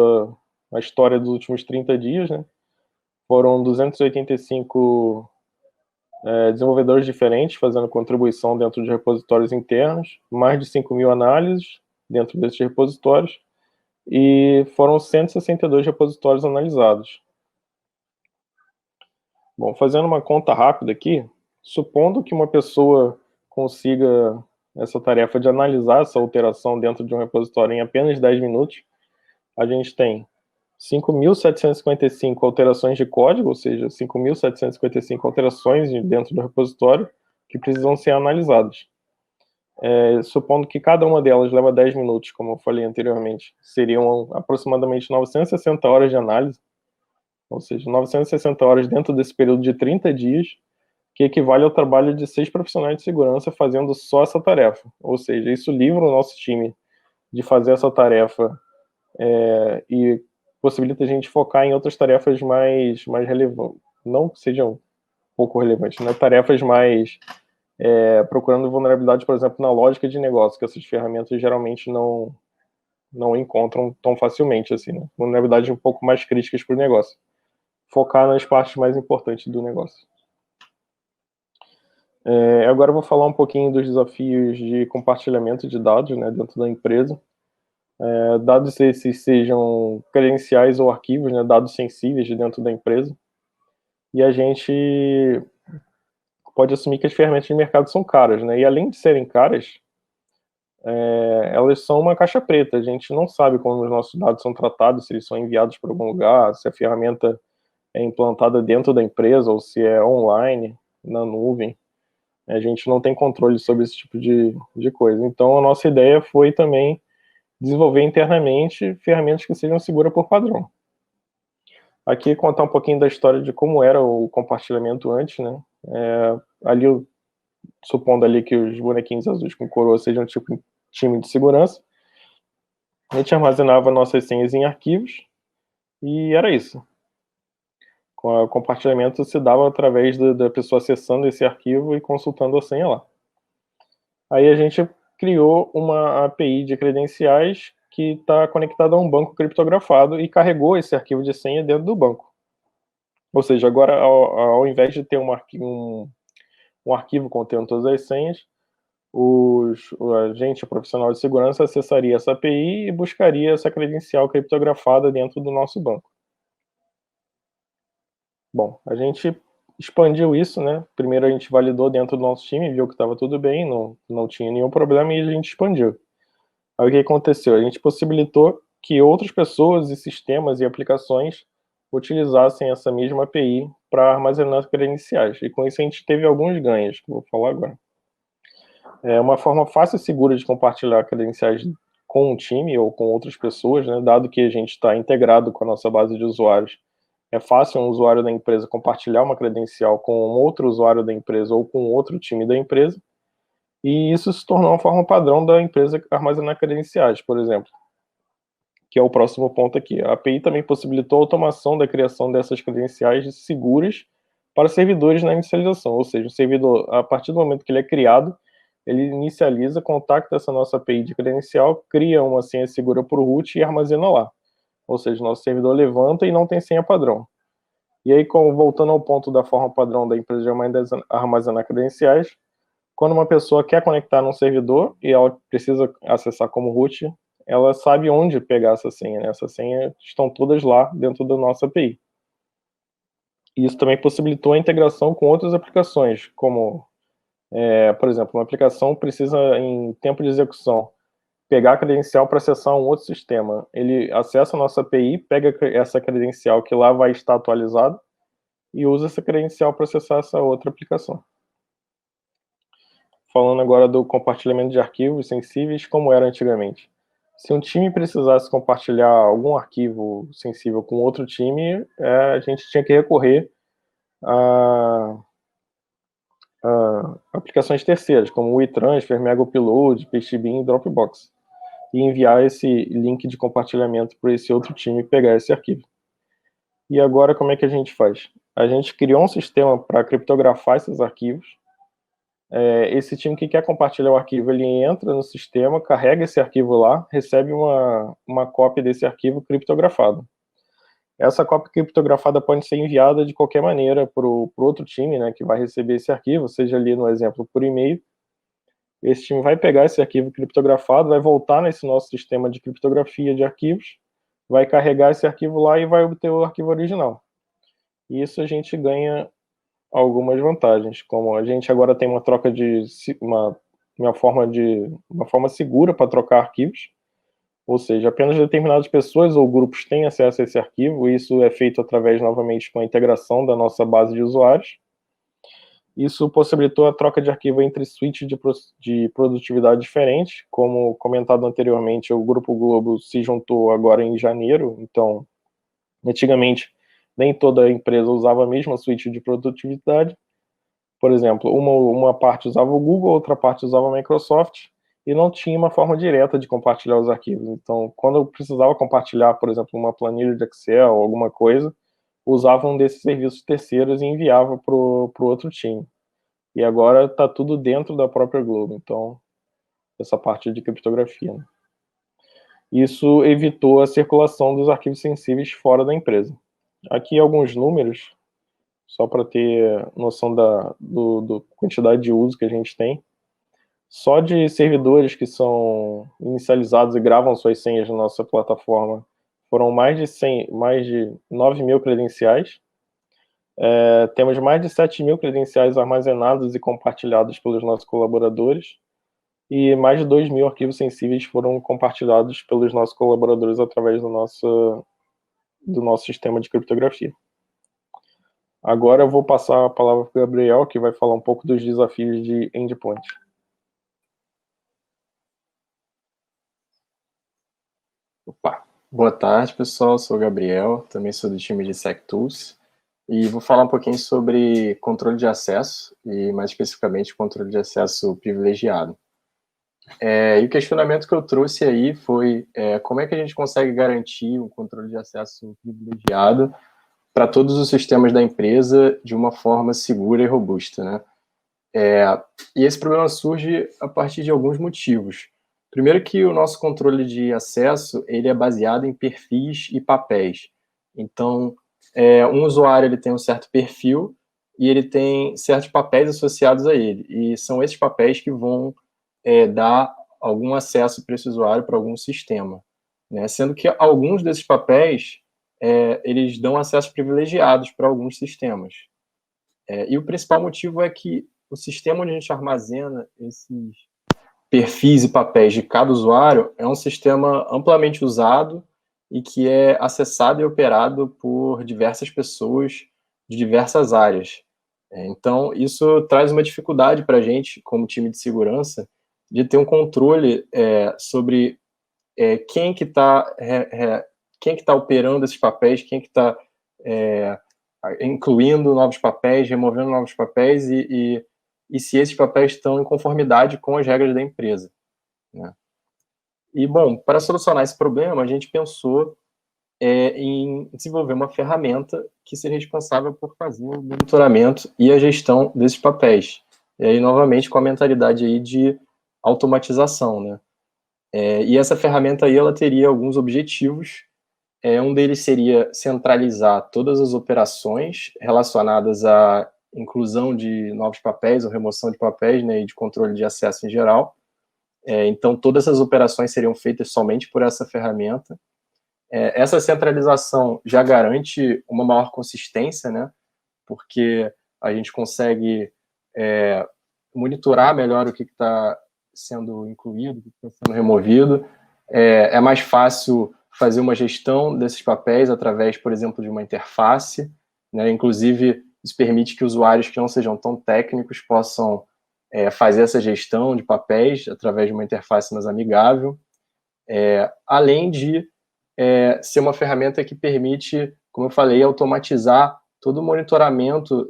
F: a história dos últimos 30 dias, né? Foram 285 desenvolvedores diferentes fazendo contribuição dentro de repositórios internos, mais de 5.000 análises dentro desses repositórios, e foram 162 repositórios analisados. Bom, fazendo uma conta rápida aqui, supondo que uma pessoa consiga essa tarefa de analisar essa alteração dentro de um repositório em apenas 10 minutos, a gente tem 5.755 alterações de código, ou seja, 5.755 alterações dentro do repositório que precisam ser analisadas. Supondo que cada uma delas leva 10 minutos, como eu falei anteriormente, seriam aproximadamente 960 horas de análise, ou seja, 960 horas dentro desse período de 30 dias, que equivale ao trabalho de 6 profissionais de segurança fazendo só essa tarefa. Ou seja, isso livra o nosso time de fazer essa tarefa e possibilita a gente focar em outras tarefas mais relevantes, não que sejam pouco relevantes, né? Tarefas mais procurando vulnerabilidade, por exemplo, na lógica de negócio, que essas ferramentas geralmente não encontram tão facilmente, assim, né? Vulnerabilidades um pouco mais críticas para o negócio. Focar nas partes mais importantes do negócio. Agora eu vou falar um pouquinho dos desafios de compartilhamento de dados, né, dentro da empresa. Dados esses sejam credenciais ou arquivos, né, dados sensíveis de dentro da empresa. E a gente pode assumir que as ferramentas de mercado são caras, né? E além de serem caras, elas são uma caixa preta. A gente não sabe como os nossos dados são tratados, se eles são enviados para algum lugar, se a ferramenta é implantada dentro da empresa ou se é online, na nuvem. A gente não tem controle sobre esse tipo de coisa. Então, a nossa ideia foi também desenvolver internamente ferramentas que sejam seguras por padrão. Aqui, contar um pouquinho da história de como era o compartilhamento antes, né? Ali, supondo ali que os bonequinhos azuis com coroa sejam tipo um time de segurança, a gente armazenava nossas senhas em arquivos e era isso. O compartilhamento se dava através da pessoa acessando esse arquivo e consultando a senha lá. Aí a gente criou uma API de credenciais que está conectada a um banco criptografado e carregou esse arquivo de senha dentro do banco. Ou seja, agora, ao invés de ter um arquivo contendo todas as senhas, a gente, profissional de segurança, acessaria essa API e buscaria essa credencial criptografada dentro do nosso banco. Bom, a gente expandiu isso, né? Primeiro a gente validou dentro do nosso time, viu que estava tudo bem, não tinha nenhum problema, e a gente expandiu. Aí o que aconteceu? A gente possibilitou que outras pessoas e sistemas e aplicações utilizassem essa mesma API para armazenar credenciais. E com isso a gente teve alguns ganhos, que eu vou falar agora. Uma forma fácil e segura de compartilhar credenciais com um time ou com outras pessoas, né? Dado que a gente está integrado com a nossa base de usuários. É fácil um usuário da empresa compartilhar uma credencial com um outro usuário da empresa ou com outro time da empresa, e isso se tornou uma forma padrão da empresa armazenar credenciais, por exemplo, que é o próximo ponto aqui. A API também possibilitou a automação da criação dessas credenciais seguras para servidores na inicialização, ou seja, o servidor, a partir do momento que ele é criado, ele inicializa, contacta essa nossa API de credencial, cria uma senha segura para o root e armazena lá. Ou seja, nosso servidor levanta e não tem senha padrão. E aí, voltando ao ponto da forma padrão da empresa de armazenar credenciais, quando uma pessoa quer conectar num servidor e ela precisa acessar como root, ela sabe onde pegar essa senha, né? Essas senhas estão todas lá dentro da nossa API. E isso também possibilitou a integração com outras aplicações, como, por exemplo, uma aplicação precisa, em tempo de execução, pegar a credencial para acessar um outro sistema. Ele acessa a nossa API, pega essa credencial que lá vai estar atualizada e usa essa credencial para acessar essa outra aplicação. falando agora do compartilhamento de arquivos sensíveis, como era antigamente. Se um time precisasse compartilhar algum arquivo sensível com outro time, a gente tinha que recorrer a aplicações terceiras, como o WeTransfer, Mega Upload, PasteBin e Dropbox, e enviar esse link de compartilhamento para esse outro time pegar esse arquivo. E agora, como é que a gente faz? A gente criou um sistema para criptografar esses arquivos. Esse time que quer compartilhar o arquivo, ele entra no sistema, carrega esse arquivo lá, recebe uma cópia desse arquivo criptografado. Essa cópia criptografada pode ser enviada de qualquer maneira para o outro time, né, que vai receber esse arquivo, seja ali no exemplo por e-mail. Esse time vai pegar esse arquivo criptografado, vai voltar nesse nosso sistema de criptografia de arquivos, vai carregar esse arquivo lá e vai obter o arquivo original. E isso a gente ganha algumas vantagens, como a gente agora tem uma troca de uma forma segura para trocar arquivos, ou seja, apenas determinadas pessoas ou grupos têm acesso a esse arquivo, e isso é feito através, novamente, com a integração da nossa base de usuários. Isso possibilitou a troca de arquivo entre suítes de produtividade diferentes, como comentado anteriormente, o Grupo Globo se juntou agora em janeiro, então, antigamente, nem toda empresa usava a mesma suíte de produtividade. Por exemplo, uma parte usava o Google, outra parte usava a Microsoft, e não tinha uma forma direta de compartilhar os arquivos. Então, quando eu precisava compartilhar, por exemplo, uma planilha de Excel ou alguma coisa, usava um desses serviços terceiros e enviava para o outro time. E agora está tudo dentro da própria Globo, então, essa parte de criptografia, né? Isso evitou a circulação dos arquivos sensíveis fora da empresa. Aqui alguns números, só para ter noção da quantidade de uso que a gente tem. Só de servidores que são inicializados e gravam suas senhas na nossa plataforma, foram mais de 9 mil credenciais. Temos mais de 7 mil credenciais armazenados e compartilhados pelos nossos colaboradores, e mais de 2 mil arquivos sensíveis foram compartilhados pelos nossos colaboradores através do nosso sistema de criptografia. Agora eu vou passar a palavra para o Gabriel, que vai falar um pouco dos desafios de endpoint.
G: Opa, boa tarde, pessoal. Sou o Gabriel, também sou do time de SecTools, e vou falar um pouquinho sobre controle de acesso, e mais especificamente controle de acesso privilegiado. E o questionamento que eu trouxe aí foi como é que a gente consegue garantir um controle de acesso privilegiado para todos os sistemas da empresa de uma forma segura e robusta, né? E esse problema surge a partir de alguns motivos. Primeiro que o nosso controle de acesso, ele é baseado em perfis e papéis. Então, um usuário ele tem um certo perfil e ele tem certos papéis associados a ele. E são esses papéis que vão dar algum acesso para esse usuário para algum sistema, né? Sendo que alguns desses papéis, eles dão acessos privilegiados para alguns sistemas. E o principal motivo é que o sistema onde a gente armazena esses perfis e papéis de cada usuário é um sistema amplamente usado e que é acessado e operado por diversas pessoas de diversas áreas. Então, isso traz uma dificuldade para a gente, como time de segurança, de ter um controle sobre quem que está operando esses papéis, quem que está incluindo novos papéis, removendo novos papéis e se esses papéis estão em conformidade com as regras da empresa, né? E, bom, para solucionar esse problema, a gente pensou em desenvolver uma ferramenta que seria responsável por fazer o monitoramento e a gestão desses papéis. E aí, novamente, com a mentalidade aí de automatização, né? E essa ferramenta aí, ela teria alguns objetivos. Um deles seria centralizar todas as operações relacionadas à inclusão de novos papéis ou remoção de papéis, né, e de controle de acesso em geral. Então, todas essas operações seriam feitas somente por essa ferramenta. Essa centralização já garante uma maior consistência, né, porque a gente consegue monitorar melhor o que está sendo incluído, o que está sendo removido. É mais fácil fazer uma gestão desses papéis através, por exemplo, de uma interface, né? Inclusive, isso permite que usuários que não sejam tão técnicos possam fazer essa gestão de papéis através de uma interface mais amigável, além de ser uma ferramenta que permite, como eu falei, automatizar todo o monitoramento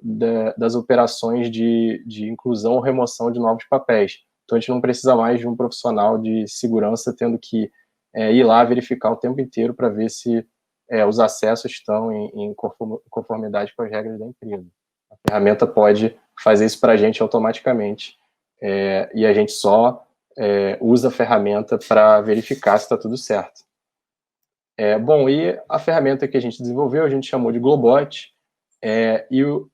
G: das operações de inclusão ou remoção de novos papéis. Então, a gente não precisa mais de um profissional de segurança tendo que ir lá verificar o tempo inteiro para ver se os acessos estão em conformidade com as regras da empresa. A ferramenta pode fazer isso para a gente automaticamente, e a gente só usa a ferramenta para verificar se está tudo certo. Bom, e a ferramenta que a gente desenvolveu, a gente chamou de Globot, e o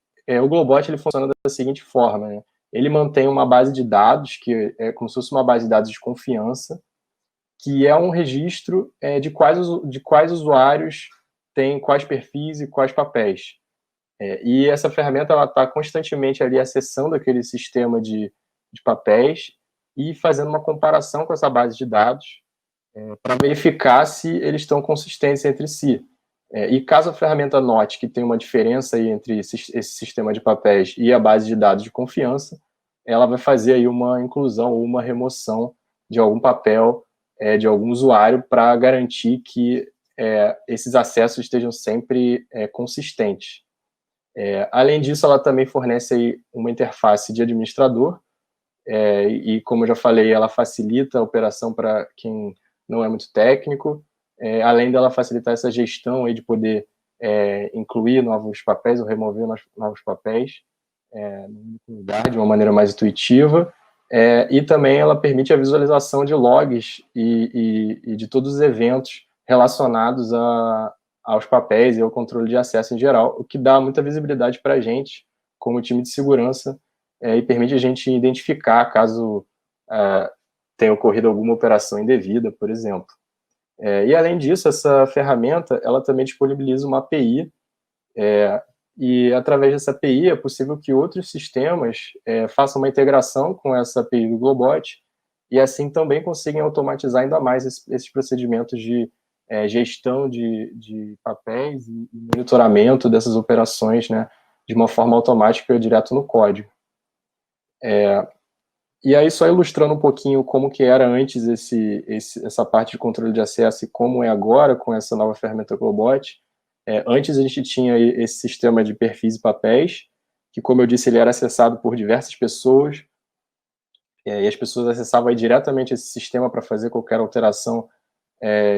G: Globot ele funciona da seguinte forma, né? Ele mantém uma base de dados, que é como se fosse uma base de dados de confiança, que é um registro de quais usuários têm quais perfis e quais papéis. E essa ferramenta está constantemente ali acessando aquele sistema de papéis e fazendo uma comparação com essa base de dados para verificar se eles estão consistentes entre si. E caso a ferramenta note que tem uma diferença aí entre esse sistema de papéis e a base de dados de confiança, ela vai fazer aí uma inclusão ou uma remoção de algum papel de algum usuário para garantir que esses acessos estejam sempre consistentes. Além disso, ela também fornece aí uma interface de administrador, e como eu já falei, ela facilita a operação para quem não é muito técnico, além dela facilitar essa gestão aí de poder incluir novos papéis ou remover novos papéis de uma maneira mais intuitiva, e também ela permite a visualização de logs e de todos os eventos relacionados aos papéis e ao controle de acesso em geral, o que dá muita visibilidade para a gente, como time de segurança, e permite a gente identificar caso tenha ocorrido alguma operação indevida, por exemplo. E além disso, essa ferramenta, ela também disponibiliza uma API, e através dessa API é possível que outros sistemas façam uma integração com essa API do Globot, e assim também consigam automatizar ainda mais esses procedimentos de gestão de papéis e monitoramento dessas operações, né, de uma forma automática direto no código. E aí, só ilustrando um pouquinho como que era antes essa parte de controle de acesso e como é agora com essa nova ferramenta Globot. Antes a gente tinha esse sistema de perfis e papéis, que, como eu disse, ele era acessado por diversas pessoas, e as pessoas acessavam aí diretamente esse sistema para fazer qualquer alteração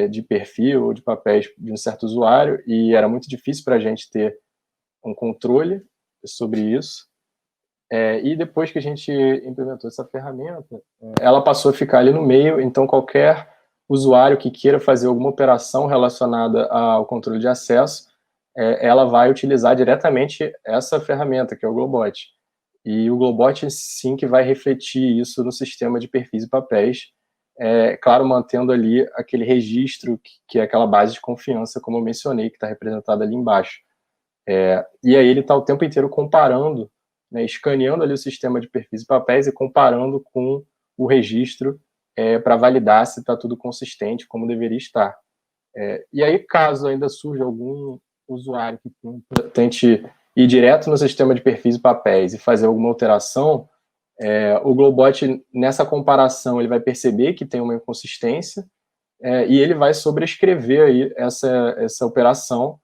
G: de perfil ou de papéis de um certo usuário, e era muito difícil para a gente ter um controle sobre isso. E depois que a gente implementou essa ferramenta, ela passou a ficar ali no meio, então qualquer usuário que queira fazer alguma operação relacionada ao controle de acesso, ela vai utilizar diretamente essa ferramenta, que é o Globot. E o Globot, sim, que vai refletir isso no sistema de perfis e papéis, claro, mantendo ali aquele registro, que é aquela base de confiança, como eu mencionei, que está representada ali embaixo. E aí ele está o tempo inteiro comparando, né, escaneando ali o sistema de perfis e papéis e comparando com o registro para validar se está tudo consistente, como deveria estar. E aí, caso ainda surja algum usuário que tente ir direto no sistema de perfis e papéis e fazer alguma alteração, o Globot, nessa comparação, ele vai perceber que tem uma inconsistência e ele vai sobrescrever aí essa operação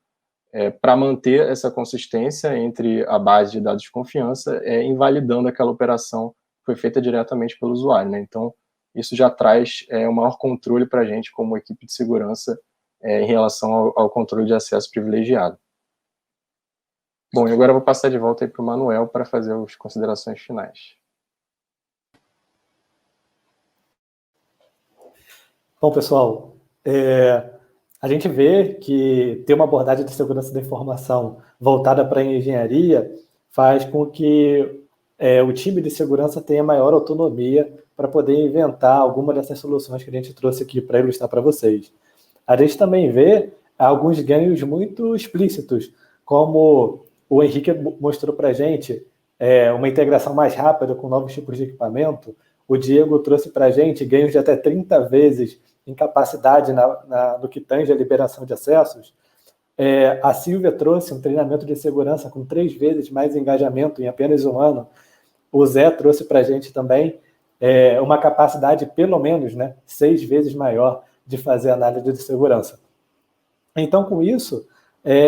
G: para manter essa consistência entre a base de dados de confiança, invalidando aquela operação que foi feita diretamente pelo usuário, né? Então, isso já traz um maior controle para a gente, como equipe de segurança, em relação ao controle de acesso privilegiado. Bom, e agora eu vou passar de volta para o Manuel para fazer as considerações finais.
B: Bom, pessoal, a gente vê que ter uma abordagem de segurança da informação voltada para a engenharia faz com que o time de segurança tenha maior autonomia para poder inventar alguma dessas soluções que a gente trouxe aqui para ilustrar para vocês. A gente também vê alguns ganhos muito explícitos, como o Henrique mostrou para a gente, uma integração mais rápida com novos tipos de equipamento. O Diego trouxe para a gente ganhos de até 30 vezes em capacidade no que tange a liberação de acessos. A Silvia trouxe um treinamento de segurança com 3 vezes mais engajamento em apenas um ano. o Zé trouxe para a gente também uma capacidade, pelo menos, né, 6 vezes maior de fazer análise de segurança. Então, com isso,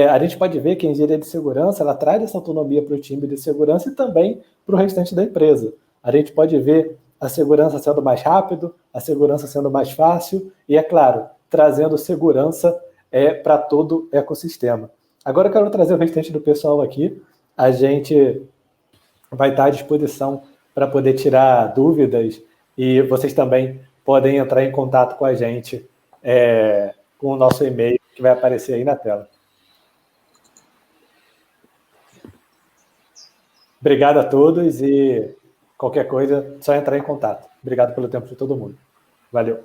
B: a gente pode ver que a engenharia de segurança ela traz essa autonomia para o time de segurança e também para o restante da empresa. A gente pode ver a segurança sendo mais rápido, a segurança sendo mais fácil e, é claro, trazendo segurança para todo o ecossistema. Agora eu quero trazer o restante do pessoal aqui. A gente vai estar à disposição para poder tirar dúvidas e vocês também podem entrar em contato com a gente com o nosso e-mail que vai aparecer aí na tela. Obrigado a todos e qualquer coisa, só entrar em contato. Obrigado pelo tempo de todo mundo. Valeu.